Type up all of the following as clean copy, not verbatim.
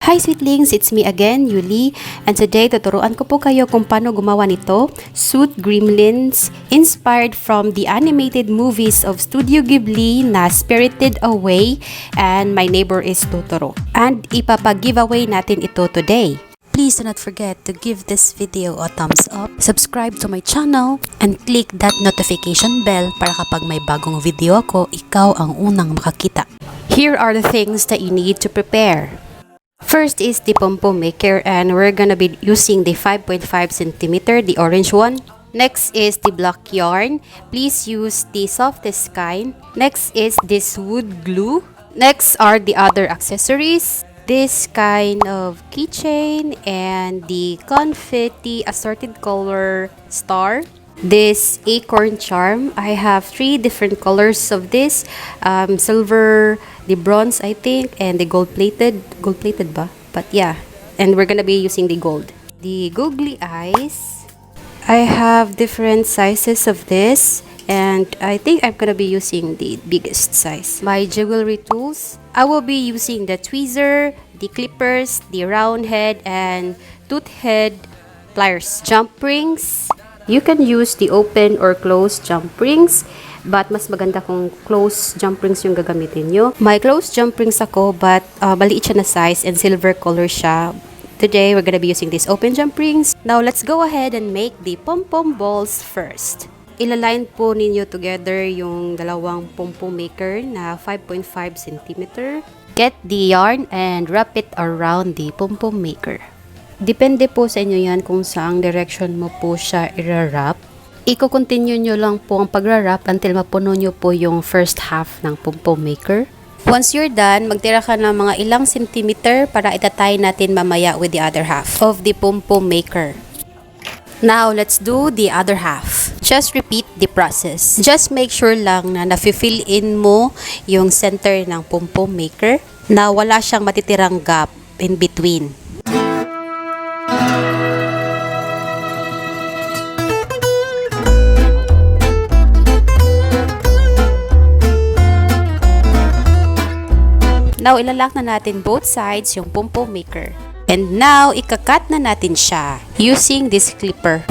Hi sweetlings, it's me again, Yulie, and today tuturuan ko po kayo kung paano gumawa nito, SOOT Gremlins, inspired from the animated movies of Studio Ghibli na Spirited Away and My Neighbor is Totoro. And ipapag-giveaway natin ito today. Please do not forget to give this video a thumbs up, subscribe to my channel, and click that notification bell para kapag may bagong video ako, ikaw ang unang makakita. Here are the things that you need to prepare. First is the Pom Pom Maker, and we're gonna be using the 5.5 cm, the orange one. Next is the black yarn. Please use the softest kind. Next is this wood glue. Next are the other accessories. This kind of keychain and the confetti assorted color star. This acorn charm. I have 3 different colors of this, silver, the bronze I think, and the gold plated ba? But yeah, and we're gonna be using the gold. The googly eyes, I have different sizes of this, and I think I'm gonna be using the biggest size. My jewelry tools, I will be using the tweezer, the clippers, the round head, and tooth head pliers. Jump rings, you can use the open or closed jump rings, but mas maganda kung closed jump rings yung gagamitin nyo. May closed jump rings ako, but maliit siya na size and silver color siya. Today, we're gonna be using these open jump rings. Now, let's go ahead and make the Pom Pom Balls first. Ilaline po ninyo together yung dalawang Pom Pom Maker na 5.5 cm. Get the yarn and wrap it around the Pom Pom Maker. Depende po sa inyo yan kung saang direction mo po siya i-wrap. Iko-continue nyo lang po ang pag-wrap until mapuno nyo po yung first half ng Pom Pom Maker. Once you're done, magtira ka ng mga ilang centimeter para itatay natin mamaya with the other half of the Pom Pom Maker. Now, let's do the other half. Just repeat the process. Just make sure lang na nafi-fill in mo yung center ng Pom Pom Maker na wala siyang matitirang gap in between. Now, ilalak na natin both sides yung Pom Pom Maker. And now, ikakat na natin siya using this clipper.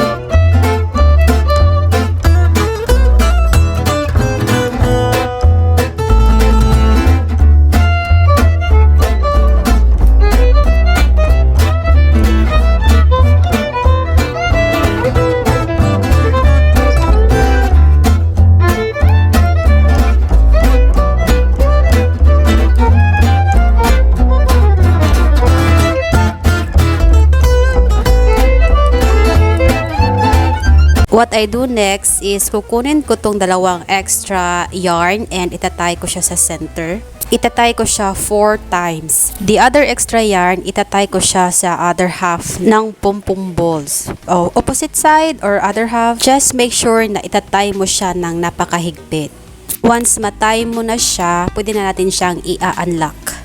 What I do next is kukunin ko tong dalawang extra yarn and itatay ko siya sa center. Itatay ko siya 4 times. The other extra yarn, itatay ko siya sa other half ng Pom Pom Balls. Opposite side or other half, just make sure na itatay mo siya ng napakahigpit. Once matay mo na siya, pwede na natin siyang i-unlock.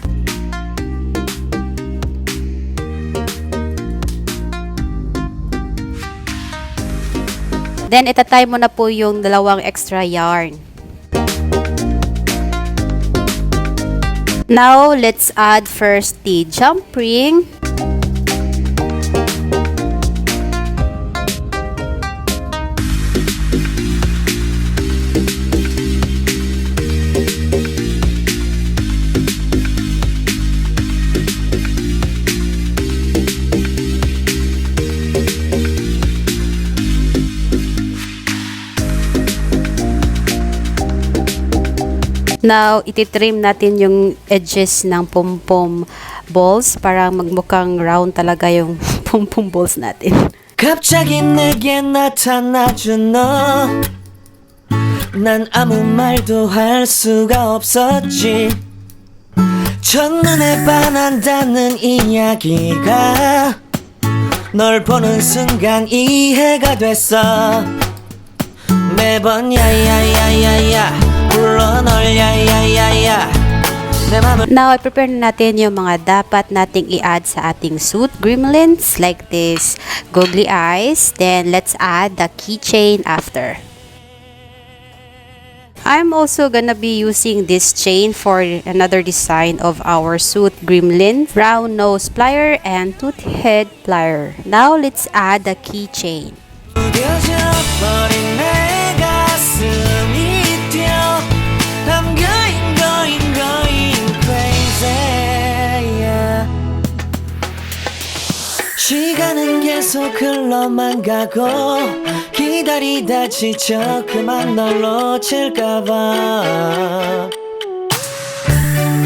Then, itatay mo na po yung dalawang extra yarn. Now, let's add first the jump ring. Now, ititrim natin yung edges ng Pom Pom Balls para magmukhang round talaga yung Pom Pom Balls natin. 갑자기 내게 나타나준 너, 난 아무 말도 할 수가 없었지. 첫눈에 반한다는 이야기가 널 보는 순간 이해가 됐어. 매번 야야야야야 Now, i-prepare na natin yung mga dapat nating i-add sa ating SOOT Gremlins, like this googly eyes. Then, let's add the keychain after. I'm also gonna be using this chain for another design of our suit gremlin, round nose plier and tooth head plier. Now let's add the keychain. 시간은 계속 흘러만 가고 기다리다 지쳐 그만 널 놓칠까봐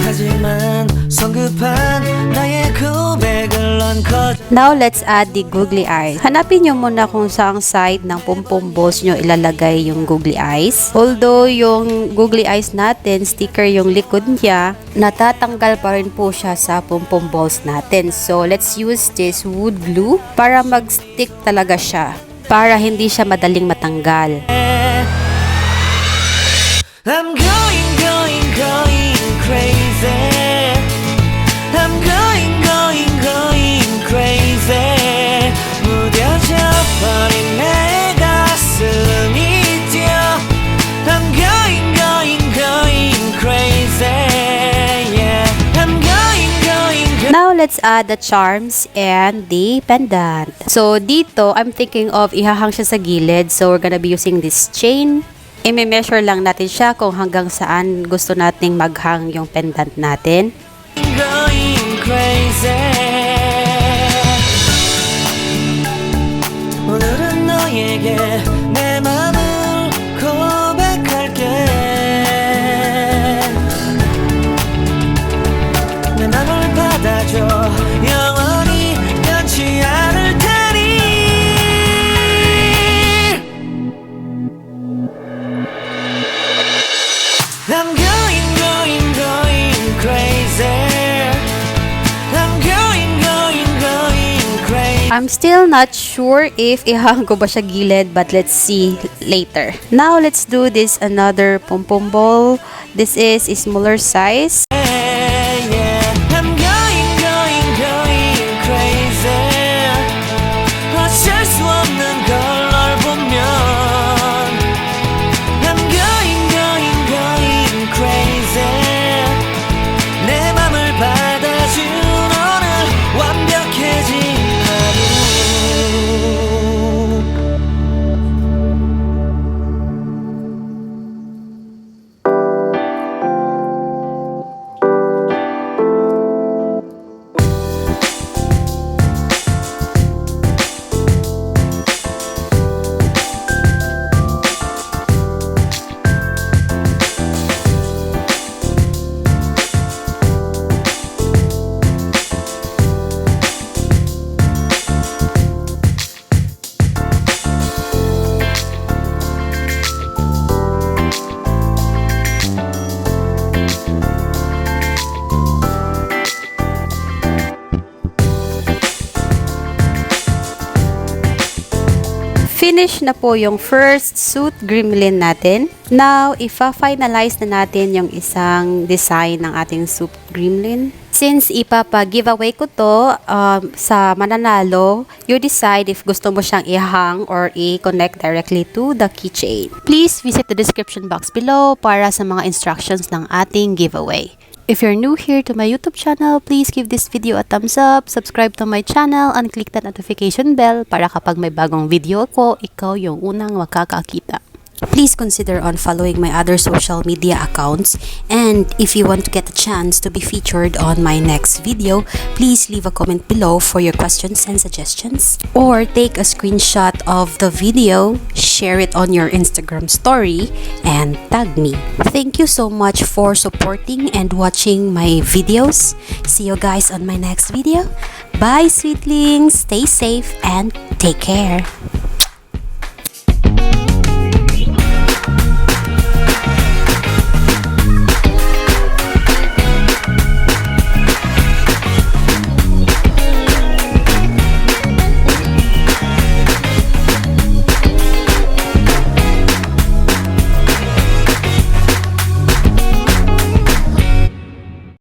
하지만 성급한 나의 고백을 넌 Now let's add the googly eyes. Hanapin nyo muna kung saang side ng Pom Pom Balls nyo ilalagay yung googly eyes. Although yung googly eyes natin, sticker yung likod niya, natatanggal pa rin po siya sa Pom Pom Balls natin. So let's use this wood glue para mag-stick talaga siya, para hindi siya madaling matanggal. I'm going crazy. I'm going crazy. 무뎌져 버린 내 가슴이 뛰어. I'm going crazy. Yeah. I'm going. Now let's add the charms and the pendant. So dito, I'm thinking of ihahang siya sa gilid. So we're gonna be using this chain. I-measure lang natin siya kung hanggang saan gusto nating maghang yung pendant natin. Going crazy. 오늘은 너에게 내 맘을 고백할게. 내 맘을 받아줘. 영원히 변치 않을 테니. I'm going crazy. I'm going crazy. I'm still not sure if ihang ko ba siya gilid, but let's see later. Now let's do this another pom pom ball. This is a smaller size. Yeah, I'm going crazy. 어쩔 수 없는 걸 널 보면 I'm going crazy. 내 맘을 받아준 오늘 완벽해진 하루. Finish na po yung first suit gremlin natin. Now, ipa-finalize na natin yung isang design ng ating suit gremlin. Since ipapa-giveaway ko to sa mananalo, you decide if gusto mo siyang i-hang or i-connect directly to the keychain. Please visit the description box below para sa mga instructions ng ating giveaway. If you're new here to my YouTube channel, please give this video a thumbs up, subscribe to my channel, and click that notification bell para kapag may bagong video ko, ikaw yung unang makakakita. Please consider on following my other social media accounts, and if you want to get a chance to be featured on my next video, please leave a comment below for your questions and suggestions, or take a screenshot of the video, share it on your Instagram story, and tag me. Thank you so much for supporting and watching my videos. See you guys on my next video. Bye, sweetlings. Stay safe and take care.